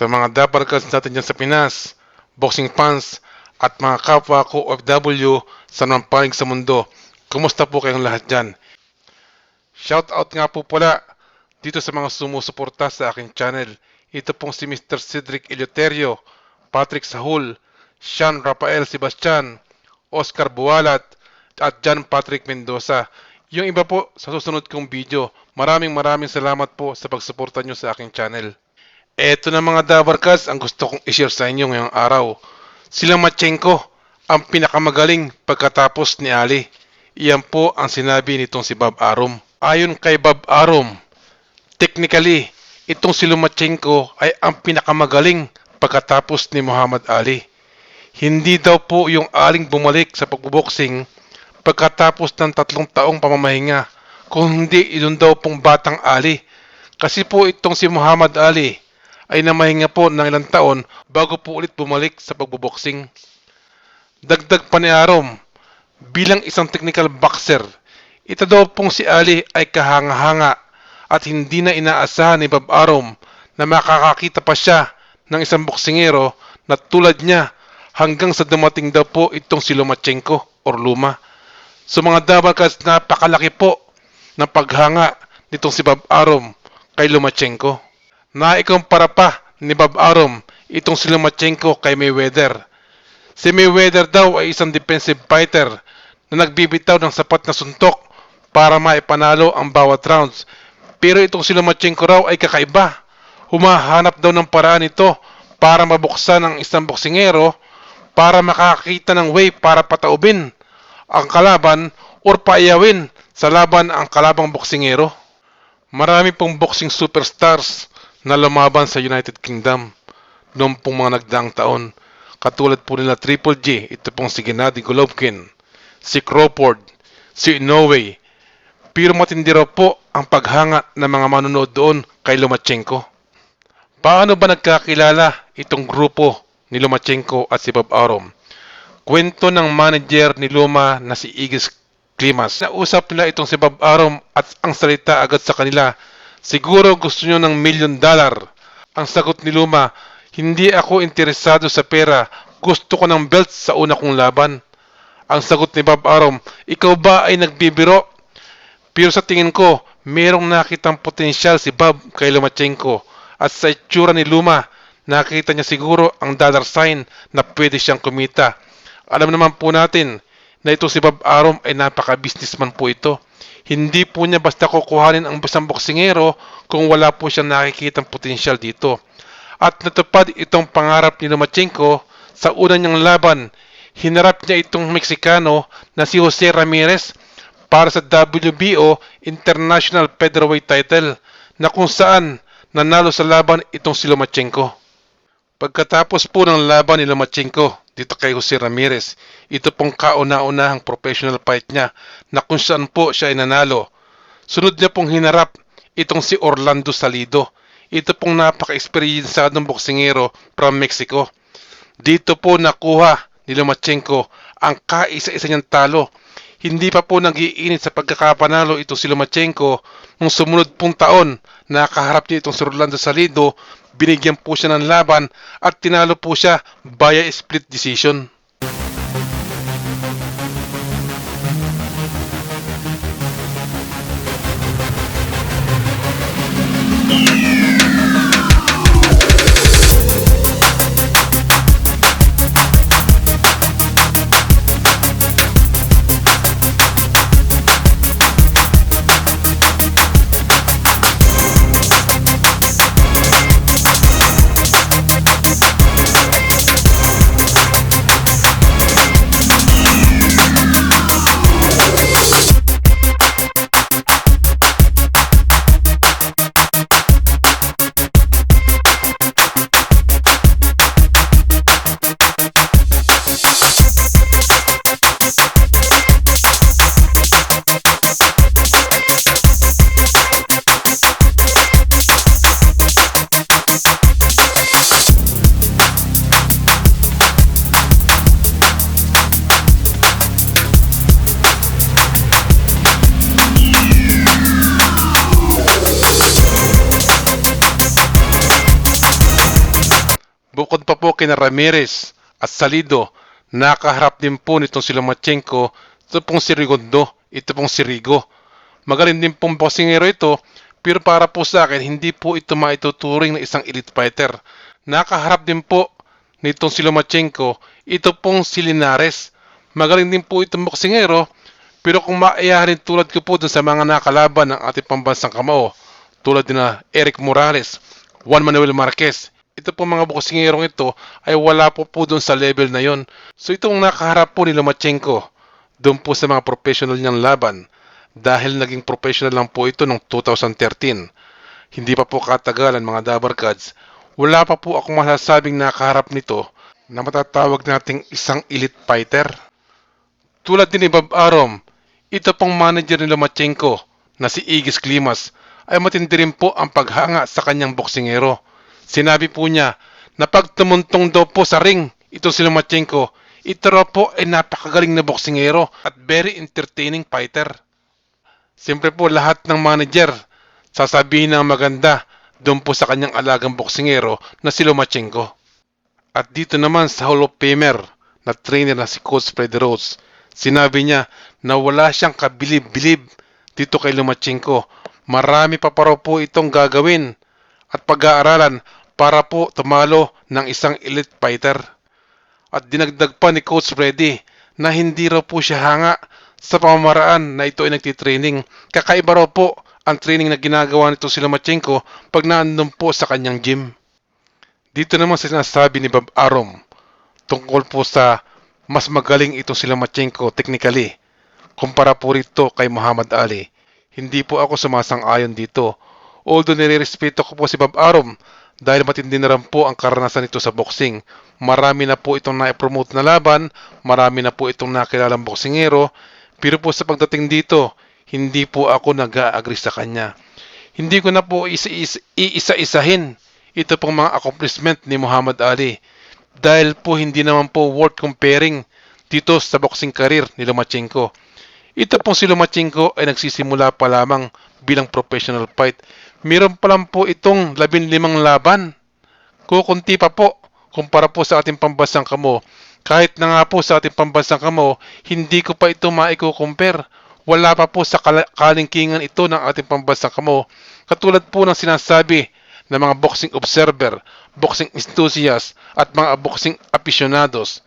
Sa mga dabarkas natin dyan sa Pinas, boxing fans, at mga kapwa ko OFW sa nampanig sa mundo. Kumusta po kayong lahat dyan? Shoutout nga po pala dito sa mga sumusuporta sa aking channel. Ito pong si Mr. Cedric Eleuterio, Patrick Sahul, Sean Rafael Sebastian, Oscar Bualat, at John Patrick Mendoza. Yung iba po sa susunod kong video. Maraming salamat po sa pagsuporta nyo sa aking channel. Eto na mga dabarkas ang gusto kong i-share sa inyo ngayong araw. Si Lomachenko ang pinakamagaling pagkatapos ni Ali. Iyan po ang sinabi nitong si Bob Arum. Ayon kay Bob Arum, technically, itong si Lomachenko ay ang pinakamagaling pagkatapos ni Muhammad Ali. Hindi daw po yung aling bumalik sa pagboboxing pagkatapos ng 3 taong pamamahinga, kung hindi idun daw pong batang Ali. Kasi po itong si Muhammad Ali ay namahinga po ng ilang taon bago po ulit bumalik sa pagboboxing. Dagdag pa ni Arum, bilang isang technical boxer, ito daw pong si Ali ay kahanga-hanga at hindi na inaasahan ni Bob Arum na makakakita pa siya ng isang boksingero na tulad niya hanggang sa dumating daw po itong si Lomachenko or Luma. So mga dabarkas, napakalaki po ng paghanga nitong si Bob Arum kay Lomachenko. Naikumpara pa ni Bob Arum itong si Lomachenko kay Mayweather. Si Mayweather daw ay isang defensive fighter na nagbibitaw ng sapat na suntok para maipanalo ang bawat rounds. Pero itong si Lomachenko raw ay kakaiba. Humahanap daw ng paraan ito para mabuksan ang isang boksingero para makakita ng way para pataubin ang kalaban or paiyawin sa laban ang kalabang boksingero. Marami pong boxing superstars na lumaban sa United Kingdom noong pong mga nagdaang taon. Katulad po nila Triple G, ito pong si Gennady Golovkin, si Crawford, si Inoue. Pero matindi raw po ang paghanga ng mga manonood doon kay Lomachenko. Paano ba nagkakilala itong grupo ni Lomachenko at si Bob Arum? Kwento ng manager ni Loma na si Igis Klimas. Nausap nila itong si Bob Arum at ang salita agad sa kanila, siguro gusto nyo ng $1 million. Ang sagot ni Luma, hindi ako interesado sa pera, gusto ko ng belt sa una kong laban. Ang sagot ni Bob Arum, ikaw ba ay nagbibiro? Pero sa tingin ko, merong nakitang potensyal si Bob kay Lomachenko at sa itsura ni Luma, nakita niya siguro ang dollar sign na pwede siyang kumita. Alam naman po natin na ito si Bob Arum ay napaka-businessman po ito. Hindi po niya basta kukuhanin ang basang boksingero kung wala po siyang nakikitang potensyal dito. At natupad itong pangarap ni Lomachenko sa una niyang laban. Hinarap niya itong Meksikano na si Jose Ramirez para sa WBO International Featherweight title na kung saan nanalo sa laban itong si Lomachenko. Pagkatapos po ng laban ni Lomachenko dito kay Jose Ramirez, ito pong kauna-unahang professional fight niya na kung saan po siya ay nanalo. Sunod niya pong hinarap itong si Orlando Salido. Ito pong napaka-experyensadong boksingero from Mexico. Dito po nakuha ni Lomachenko ang kaisa-isa niyang talo. Hindi pa po nag-iinit sa pagkakapanalo ito si Lomachenko nung sumunod pong taon. Nakaharap niya itong si Orlando Salido, binigyan po siya ng laban at tinalo po siya via split decision. bukod pa po kina Ramirez at Salido, nakaharap din po nitong si Lomachenko, ito pong si Rigondo, ito pong si Rigo. Magaling din pong boksingero ito, pero para po sa akin, hindi po ito maituturing na isang elite fighter. Nakaharap din po nitong si Lomachenko, ito pong si Linares. Magaling din po itong boksingero, pero kung maayarin tulad ko po dun sa mga nakalaban ng ating pambansang kamao, tulad din na Eric Morales, Juan Manuel Marquez, ito po mga boksingerong ito ay wala po dun sa level na yon. So itong nakaharap po ni Lomachenko, dun po sa mga professional niyang laban, dahil naging professional lang po ito noong 2013. Hindi pa po katagalan mga Dabarkads, wala pa po akong masasabing nakaharap nito na matatawag nating isang elite fighter. Tulad din ni Bob Arum, ito pong manager ni Lomachenko na si Igis Climas ay matindi rin po ang paghanga sa kanyang boksingero. Sinabi po niya na pag tumuntong daw po sa ring ito si Lomachenko, ito raw po ay napakagaling na boksingero at very entertaining fighter. Siyempre po lahat ng manager sasabihin ng maganda doon po sa kanyang alagang boksingero na si Lomachenko. At dito naman sa Hall of Famer na trainer na si Coach Freddie Rhodes, sinabi niya na wala siyang kabilib-bilib dito kay Lomachenko. Marami pa raw po itong gagawin at pag-aaralan para po tumalo ng isang elite fighter. At dinagdag pa ni Coach Freddie na hindi raw po siya hanga sa pamamaraan na ito ay nagtitraining. Kakaiba raw po ang training na ginagawa nito si Lomachenko pag naandun po sa kanyang gym. Dito naman sa sinasabi ni Bob Arum tungkol po sa mas magaling ito si Lomachenko technically kumpara po rito kay Muhammad Ali. Hindi po ako sumasang-ayon dito. Although nire-respeto ko po si Bob Arum dahil matindi na rin po ang karanasan nito sa boxing. Marami na po itong na-promote na laban, marami na po itong nakilalang boksingero, pero po sa pagdating dito, hindi po ako nag-agree sa kanya. Hindi ko na po iisa-isahin ito pong mga accomplishment ni Muhammad Ali dahil po hindi naman po worth comparing dito sa boxing career ni Lomachenko. Ito pong si Lomachenko ay nagsisimula pa lamang bilang professional fight. Meron pa lang po itong 15 laban. Kukunti pa po kumpara po sa ating pambansang kamo. Kahit na nga po sa ating pambansang kamo, hindi ko pa ito maiko-compare. Wala pa po sa kalingkingan ito ng ating pambansang kamo. Katulad po ng sinasabi ng mga boxing observer, boxing enthusiasts at mga boxing aficionados.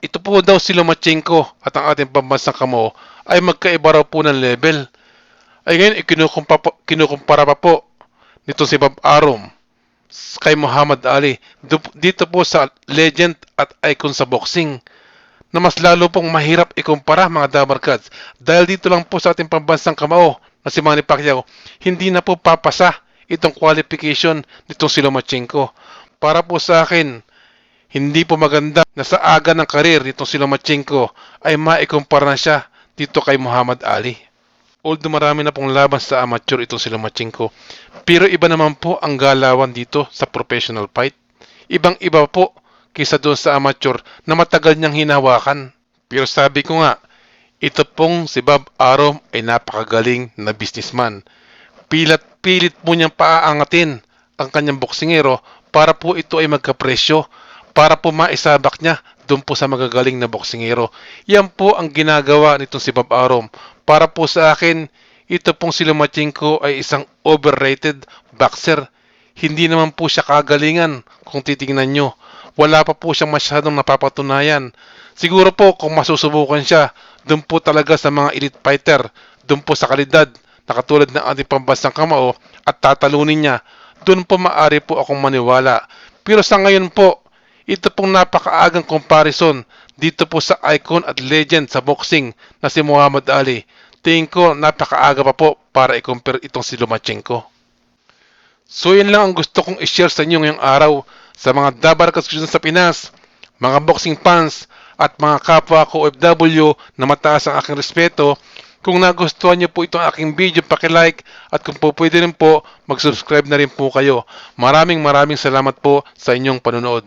Ito po daw si Lomachenko at ang ating pambansang kamo ay magkaiba raw po ng level. Ay ngayon kinukumpara pa po nito si Bob Arum kay Muhammad Ali dito po sa legend at icon sa boxing na mas lalo pong mahirap ikumpara mga Dabarkads dahil dito lang po sa ating pambansang kamao na si Manny Pacquiao hindi na po papasa itong qualification nitong si Lomachenko. Para po sa akin, hindi po maganda na sa aga ng karir nitong si Lomachenko ay maikumpara na siya dito kay Muhammad Ali. Although marami na pong laban sa amateur itong si Lomachenko, pero iba naman po ang galawan dito sa professional fight. Ibang-iba po kaysa doon sa amateur na matagal niyang hinawakan. Pero sabi ko nga, ito pong si Bob Arum ay napakagaling na businessman. Pilit po niyang paaangatin ang kanyang boksingero para po ito ay magkapresyo, para po maisabak niya doon po sa magagaling na boksingero. Yan po ang ginagawa nitong si Bob Arum. Para po sa akin, ito pong si Lomachenko ay isang overrated boxer. Hindi naman po siya kagalingan kung titingnan nyo. Wala pa po siyang masyadong napapatunayan. Siguro po kung masusubukan siya, doon po talaga sa mga elite fighter, doon po sa kalidad na katulad ng ating pambansang kamao at tatalunin niya, doon po maaari po akong maniwala. Pero sa ngayon po, ito pong napakaagang comparison dito po sa icon at legend sa boxing na si Muhammad Ali. Tingin ko napakaaga pa po para i-compare itong si Lomachenko. So yun lang ang gusto kong i-share sa inyo ngayong araw sa mga Dabarkads ko sa Pinas, mga boxing fans at mga kapwa ko OFW na mataas ang aking respeto. Kung nagustuhan niyo po itong aking video, paki-like at kung po pwede rin po, mag-subscribe na rin po kayo. Maraming salamat po sa inyong panonood.